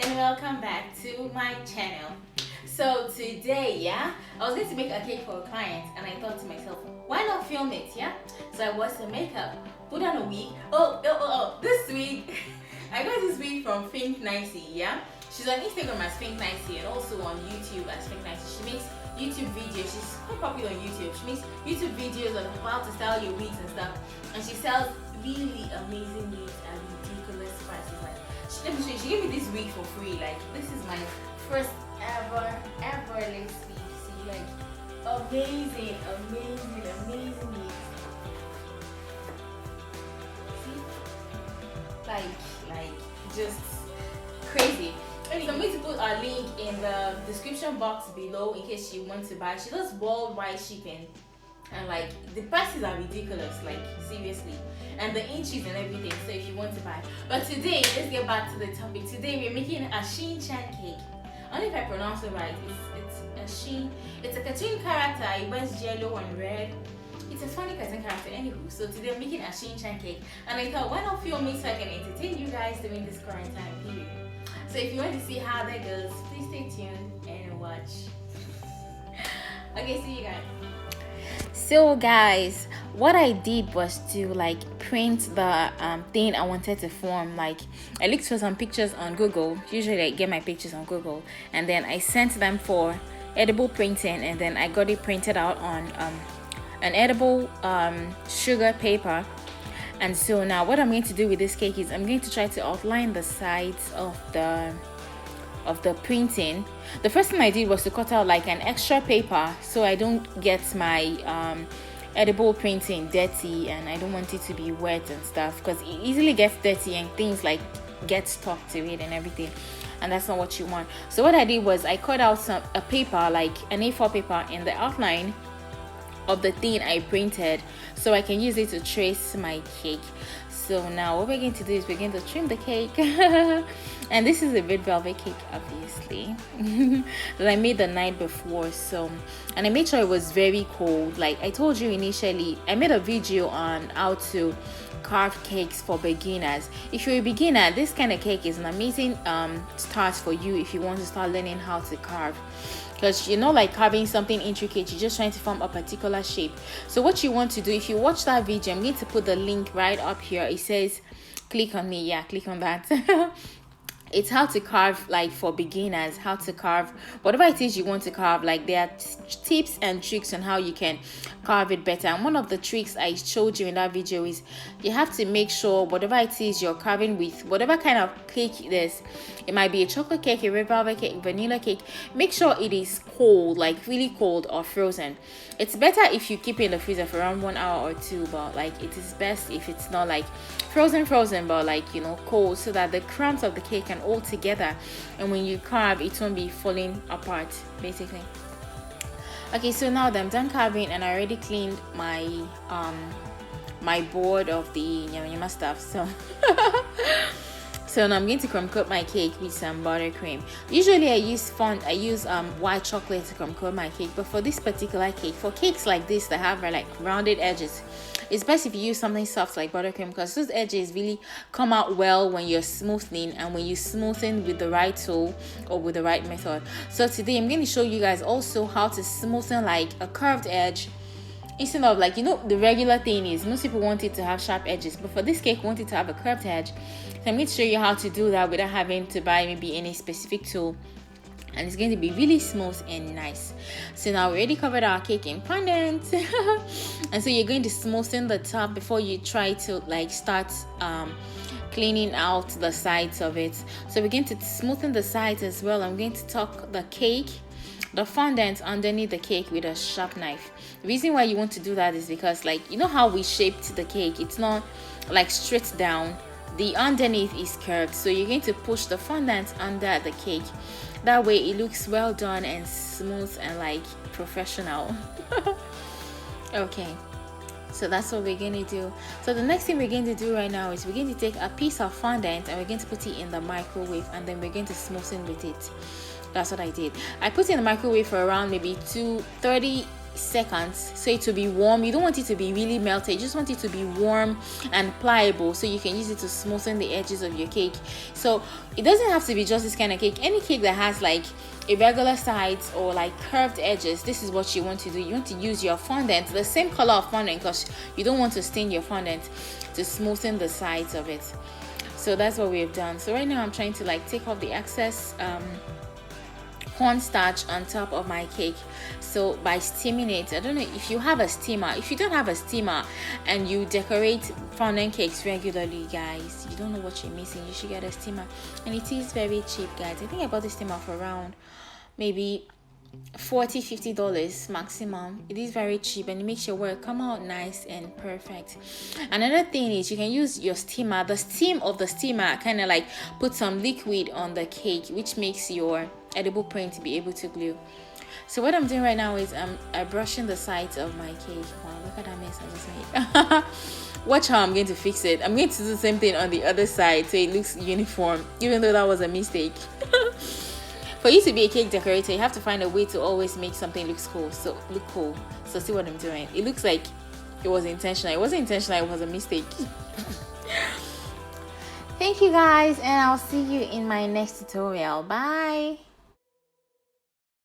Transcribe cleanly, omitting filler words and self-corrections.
and welcome back to my channel. So today, I was going to make a cake for a client and I thought to myself, why not film it, So I was to makeup, put on a wig. This wig, I got this wig from Think Nicey, She's on Instagram as Think Nicey and also on YouTube as Think Nicey. She makes YouTube videos. She's quite popular on YouTube. She makes YouTube videos on how to style your wigs and stuff. And she sells really amazing wigs at ridiculous prices. Like, let me show you. She gave me this wig for free. Like, this is my first ever lace wig. See, like, amazing wigs. See, like just crazy. So I'm going to put a link in the description box below in case you want to buy. She does worldwide shipping, and like the prices are ridiculous, like seriously, and the inches and everything. So if you want to buy, but today let's get back to the topic. Today we're making a Shin Chan cake. Only if I pronounce it right. It's a Shin. It's a cartoon character. It wears yellow and red. It's a funny cartoon character, anywho. So today I'm making a Shin Chan cake, and I thought, why not film it so I can entertain you guys during this quarantine period. So if you want to see how that goes, please stay tuned and watch. Okay, see you guys. So guys, what I did was to like print the thing I wanted to form. Like, I looked for some pictures on Google. Usually I get my pictures on Google, and then I sent them for edible printing, and then I got it printed out on an edible sugar paper. And so now what I'm going to do with this cake is I'm going to try to outline the sides of the printing. The first thing I did was to cut out like an extra paper so I don't get my edible printing dirty, and I don't want it to be wet and stuff because it easily gets dirty and things like get stuck to it and everything, and that's not what you want. So what I did was I cut out a paper, like an A4 paper, in the outline of the thing I printed so I can use it to trace my cake. So now what we're going to do is we're going to trim the cake and this is a red velvet cake, obviously, that I made the night before. So, and I made sure it was very cold. Like I told you initially, I made a video on how to carve cakes for beginners. If you're a beginner, this kind of cake is an amazing start for you if you want to start learning how to carve, because like carving something intricate, you're just trying to form a particular shape. So what you want to do, if you watch that video, I'm going to put the link right up here. It says click on me, click on that. It's how to carve, like for beginners, how to carve whatever it is you want to carve. Like there are tips and tricks on how you can carve it better, and one of the tricks I showed you in that video is you have to make sure whatever it is you're carving with, whatever kind of cake it is, it might be a chocolate cake, a red velvet cake, vanilla cake, make sure it is cold, like really cold or frozen. It's better if you keep it in the freezer for around 1 hour or 2, but like it is best if it's not like frozen but like cold, so that the crumbs of the cake can all together, and when you carve it won't be falling apart basically. Okay, so now that I'm done carving and I already cleaned my my board of the yama stuff, so now I'm going to crumb coat my cake with some buttercream. Usually I use white chocolate to crumb coat my cake, but for this particular cake, for cakes like this that have like rounded edges, it's best if you use something soft like buttercream, because those edges really come out well when you're smoothing and when you smoothen with the right tool or with the right method. So today I'm going to show you guys also how to smoothen like a curved edge, instead of like the regular thing is most people want it to have sharp edges, but for this cake we want it to have a curved edge. So I'm going to show you how to do that without having to buy maybe any specific tool, and it's going to be really smooth and nice. So now we already covered our cake in fondant and so you're going to smoothen the top before you try to like start cleaning out the sides of it. So we're going to smoothen the sides as well. I'm going to tuck the fondant underneath the cake with a sharp knife. The reason why you want to do that is because, like, how we shaped the cake, it's not like straight down, the underneath is curved, so you're going to push the fondant under the cake. That way it looks well done and smooth and like professional. Okay, so that's what we're going to do. So the next thing we're going to do right now is we're going to take a piece of fondant and we're going to put it in the microwave, and then we're going to smoothen with it. That's what I did. I put it in the microwave for around maybe 30 seconds, so it will be warm. You don't want it to be really melted, you just want it to be warm and pliable, so you can use it to smoothen the edges of your cake. So it doesn't have to be just this kind of cake. Any cake that has like irregular sides or like curved edges, this is what you want to do. You want to use your fondant, the same color of fondant, because you don't want to stain your fondant, to smoothen the sides of it. So that's what we have done. So right now I'm trying to like take off the excess cornstarch on top of my cake. So by steaming it, I don't know if you have a steamer. If you don't have a steamer and you decorate fondant cakes regularly, guys, you don't know what you're missing. You should get a steamer, and it is very cheap, guys. I think I bought the steamer for around maybe $40-50 maximum. It is very cheap, and it makes your work come out nice and perfect. Another thing is you can use your steamer, the steam of the steamer, kind of like put some liquid on the cake, which makes your edible print be able to glue. So what I'm doing right now is I'm brushing the sides of my cake. Wow, look at that mess I just made. Watch how I'm going to fix it. I'm going to do the same thing on the other side so it looks uniform, even though that was a mistake. For you to be a cake decorator, you have to find a way to always make something look cool. So see what I'm doing. It looks like it was intentional. It wasn't intentional, it was a mistake. Thank you guys, and I'll see you in my next tutorial. Bye.